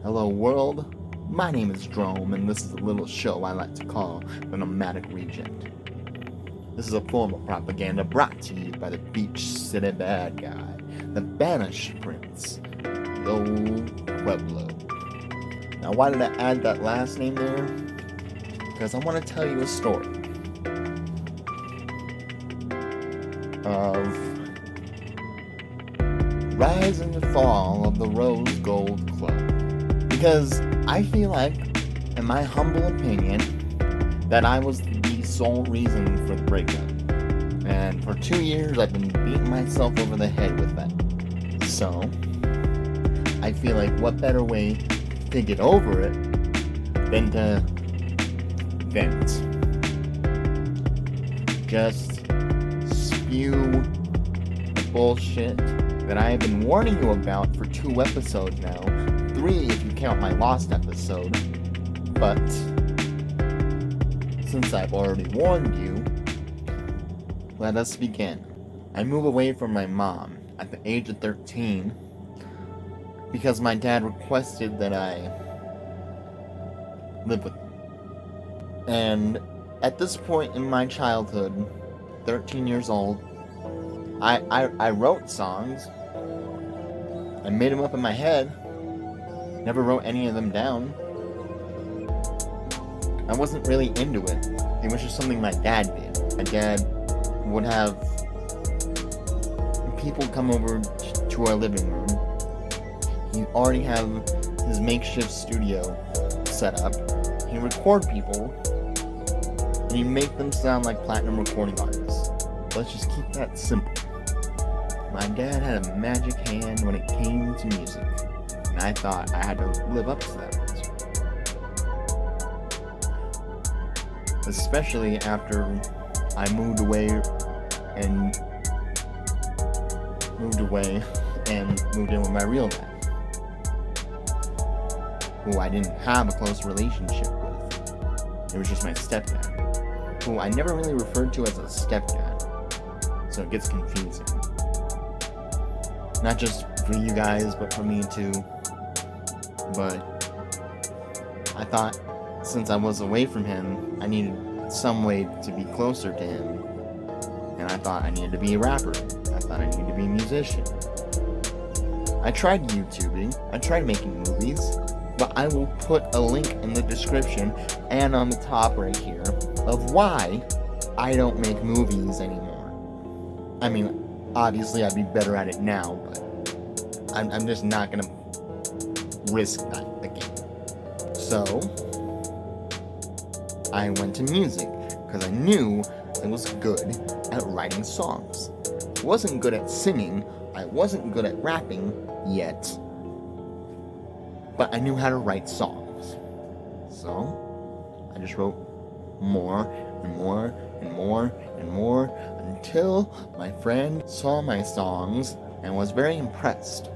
Hello world, my name is Drome, and this is a little show I like to call the Nomadic Reject. This is a form of propaganda brought to you by the beach city bad guy, the Banished Prince, the Old Pueblo. Now why did I add that last name there? Because I want to tell you a story of rise and fall of the Rosegold Club. Because I feel like, in my humble opinion, that I was the sole reason for the breakup. And for 2 years I've been beating myself over the head with that. So, I feel like what better way to get over it than to vent. Just spew the bullshit that I have been warning you about for 2 episodes now. 3 if you count my lost episode. But since I've already warned you, let us begin. I moved away from my mom at the age of 13 because my dad requested that I live with him. And at this point in my childhood, 13 years old, I wrote songs. I made them up in my head. Never wrote any of them down. I wasn't really into it. It was just something my dad did. My dad would have people come over to our living room. He'd already have his makeshift studio set up. He'd record people, and he'd make them sound like platinum recording artists. Let's just keep that simple. My dad had a magic hand when it came to music, and I thought I had to live up to that. Especially after I moved away and moved in with my real dad, who I didn't have a close relationship with. It was just my stepdad, who I never really referred to as a stepdad, so it gets confusing. Not just for you guys, but for me too. But I thought, since I was away from him, I needed some way to be closer to him. And I thought I needed to be a rapper. I thought I needed to be a musician. I tried YouTubing. I tried making movies. But I will put a link in the description and on the top right here of why I don't make movies anymore. I mean, obviously I'd be better at it now, but I'm just not gonna risk that again. So I went to music because I knew I was good at writing songs. I wasn't good at singing. I wasn't good at rapping yet, but I knew how to write songs. So I just wrote more and more and more and more until my friend saw my songs and was very impressed.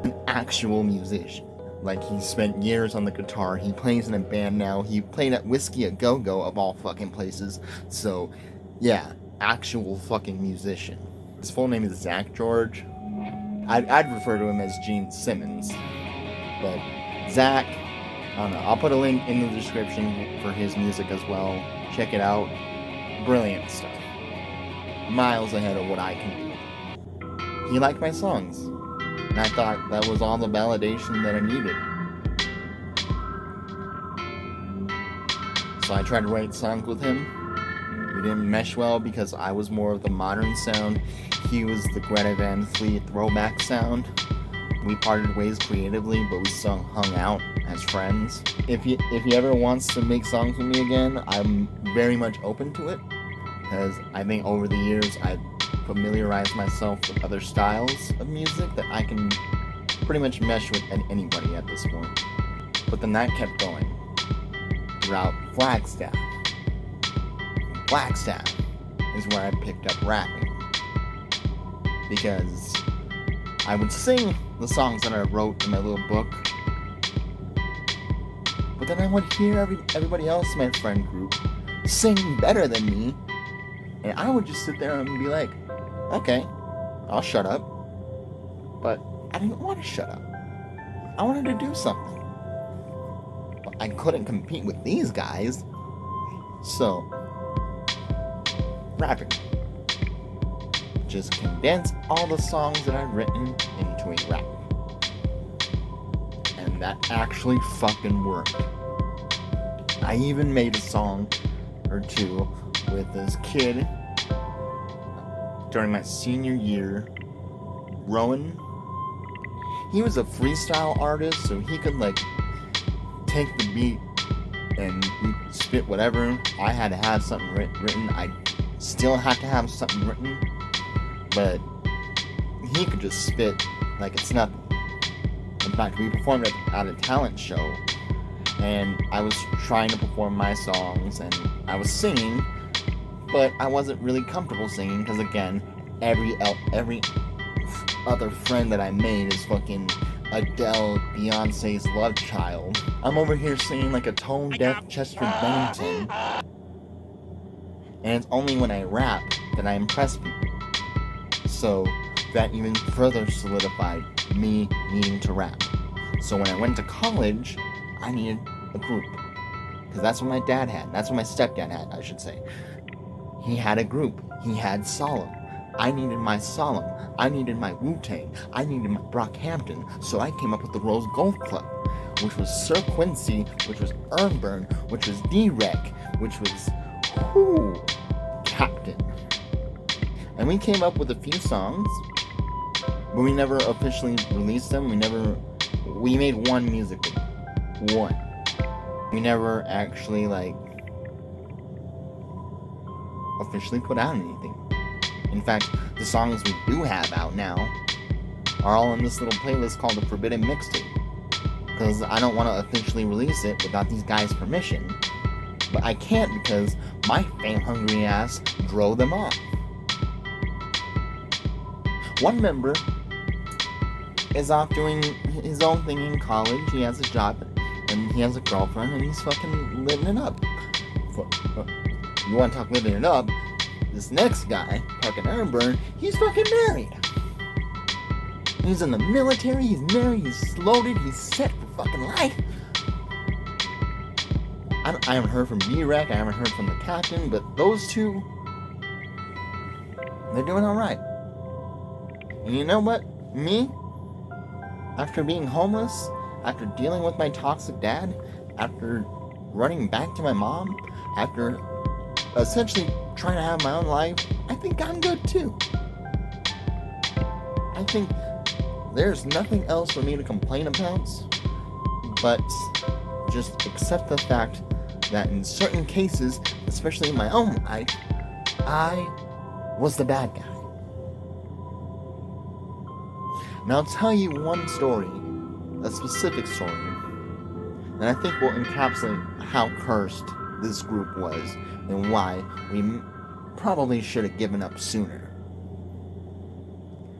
An actual musician. Like, he spent years on the guitar. He plays in a band now. He played at Whiskey A Go Go of all fucking places. So, yeah, actual fucking musician. His full name is Zach George. I'd refer to him as Gene Simmons. But Zach, I don't know. I'll put a link in the description for his music as well. Check it out. Brilliant stuff. Miles ahead of what I can do. He liked my songs. And I thought that was all the validation that I needed. So I tried to write songs with him. We didn't mesh well because I was more of the modern sound. He was the Greta Van Fleet throwback sound. We parted ways creatively, but we still hung out as friends. If he ever wants to make songs with me again, I'm very much open to it. Because I think over the years I've familiarize myself with other styles of music that I can pretty much mesh with anybody at this point. But then that kept going throughout Flagstaff. Flagstaff is where I picked up rapping, because I would sing the songs that I wrote in my little book, but then I would hear everybody else in my friend group sing better than me, and I would just sit there and be like, okay, I'll shut up. But I didn't want to shut up. I wanted to do something. I couldn't compete with these guys. So, rapping. Just condense all the songs that I've written into a rap. And that actually fucking worked. I even made a song or two with this kid during my senior year, Rowan. He was a freestyle artist, so he could like take the beat and spit whatever. I had to have something written. I still have to have something written, but he could just spit like it's nothing. In fact, we performed at a talent show, and I was trying to perform my songs, and I was singing, but I wasn't really comfortable singing because, again, every other friend that I made is fucking Adele, Beyonce's love child. I'm over here singing like a tone-deaf Chester Bennington, and it's only when I rap that I impress people. So that even further solidified me needing to rap. So when I went to college, I needed a group. Because that's what my dad had. That's what my stepdad had, I should say. He had a group. He had Solemn. I needed my Solemn. I needed my Wu-Tang. I needed my Brockhampton. So I came up with the Rosegold Club, which was Sir Quincy, which was Earnburn, which was D-Rec, which was Captain. And we came up with a few songs, but we never officially released them. We made one music video. One. We never actually, officially put out anything. In fact, the songs we do have out now are all in this little playlist called the Forbidden Mixtape. Because I don't want to officially release it without these guys' permission. But I can't because my fame-hungry ass drove them off. One member is off doing his own thing in college. He has a job, and he has a girlfriend, and he's fucking living it up. You want to talk living it up? This next guy, fucking Earnburn, he's fucking married. He's in the military, he's married, he's loaded, he's set for fucking life. I haven't heard from B-Rec, I haven't heard from the captain, but those two, they're doing alright. And you know what? Me, after being homeless, after dealing with my toxic dad, after running back to my mom, after essentially trying to have my own life, I think I'm good too. I think there's nothing else for me to complain about, but just accept the fact that in certain cases, especially in my own life, I was the bad guy. Now I'll tell you one story, a specific story, and I think will encapsulate how cursed this group was and why we probably should have given up sooner.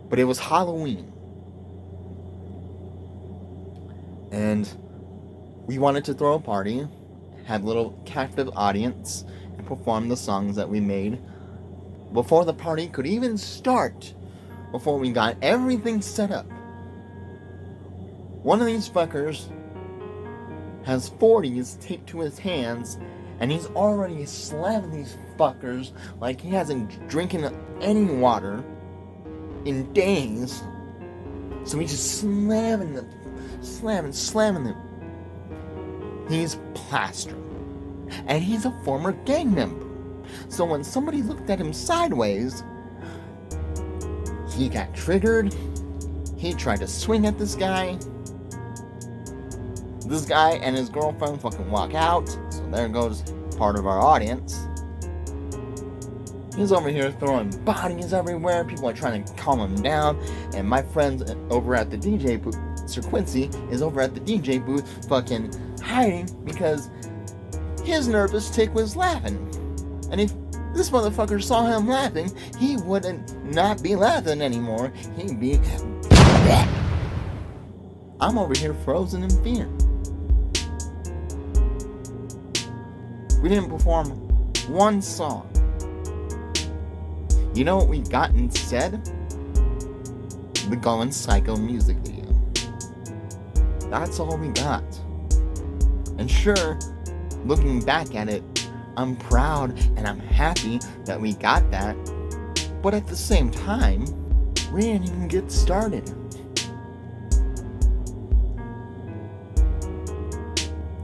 But it was Halloween, and we wanted to throw a party, have a little captive audience, and perform the songs that we made before the party could even start. Before we got everything set up. One of these fuckers has 40s taped to his hands, and he's already slamming these fuckers like he hasn't drinking any water in days. So he's just slamming them. He's plastered. And he's a former gang member. So when somebody looked at him sideways, he got triggered. He tried to swing at this guy. This guy and his girlfriend fucking walk out. So there goes part of our audience. He's over here throwing bodies everywhere. People are trying to calm him down. And my friends over at the DJ booth, Sir Quincy, is over at the DJ booth fucking hiding because his nervous tick was laughing. And if this motherfucker saw him laughing, he wouldn't not be laughing anymore. He'd be... I'm over here frozen in fear. We didn't perform one song. You know what we got instead? The Going Psycho music video. That's all we got. And sure, looking back at it, I'm proud and I'm happy that we got that. But at the same time, we didn't even get started.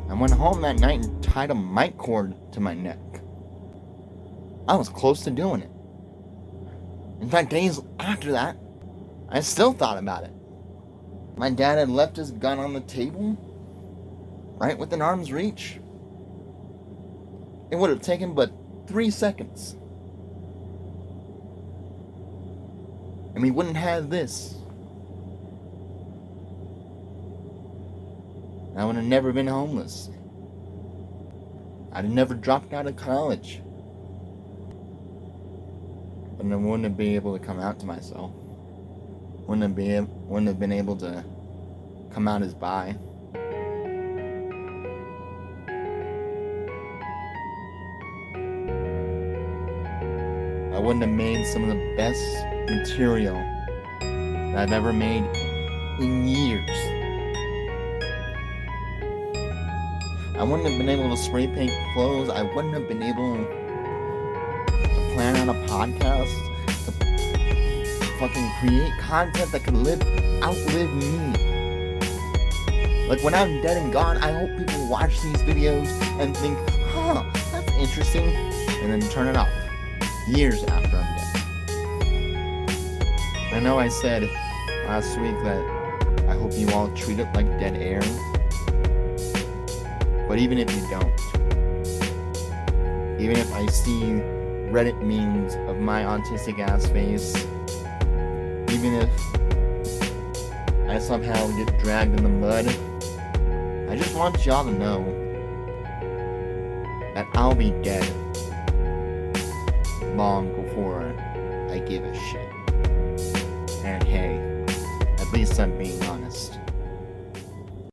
I went home that night and tied a mic cord to my neck. I was close to doing it. In fact, days after that, I still thought about it. My dad had left his gun on the table, right within arm's reach. It would have taken but 3 seconds. And we wouldn't have this. I would have never been homeless. I'd have never dropped out of college. But I wouldn't have been able to come out to myself. Wouldn't have been able to come out as bi. I wouldn't have made some of the best material that I've ever made in years. I wouldn't have been able to spray paint clothes. I wouldn't have been able to plan out a podcast, to fucking create content that could outlive me. Like, when I'm dead and gone, I hope people watch these videos and think, huh, that's interesting, and then turn it off years after I'm dead. I know I said last week that I hope you all treat it like dead air. But even if you don't, even if I see Reddit memes of my autistic ass face, even if I somehow get dragged in the mud, I just want y'all to know that I'll be dead long before I give a shit. And hey, at least I'm being honest.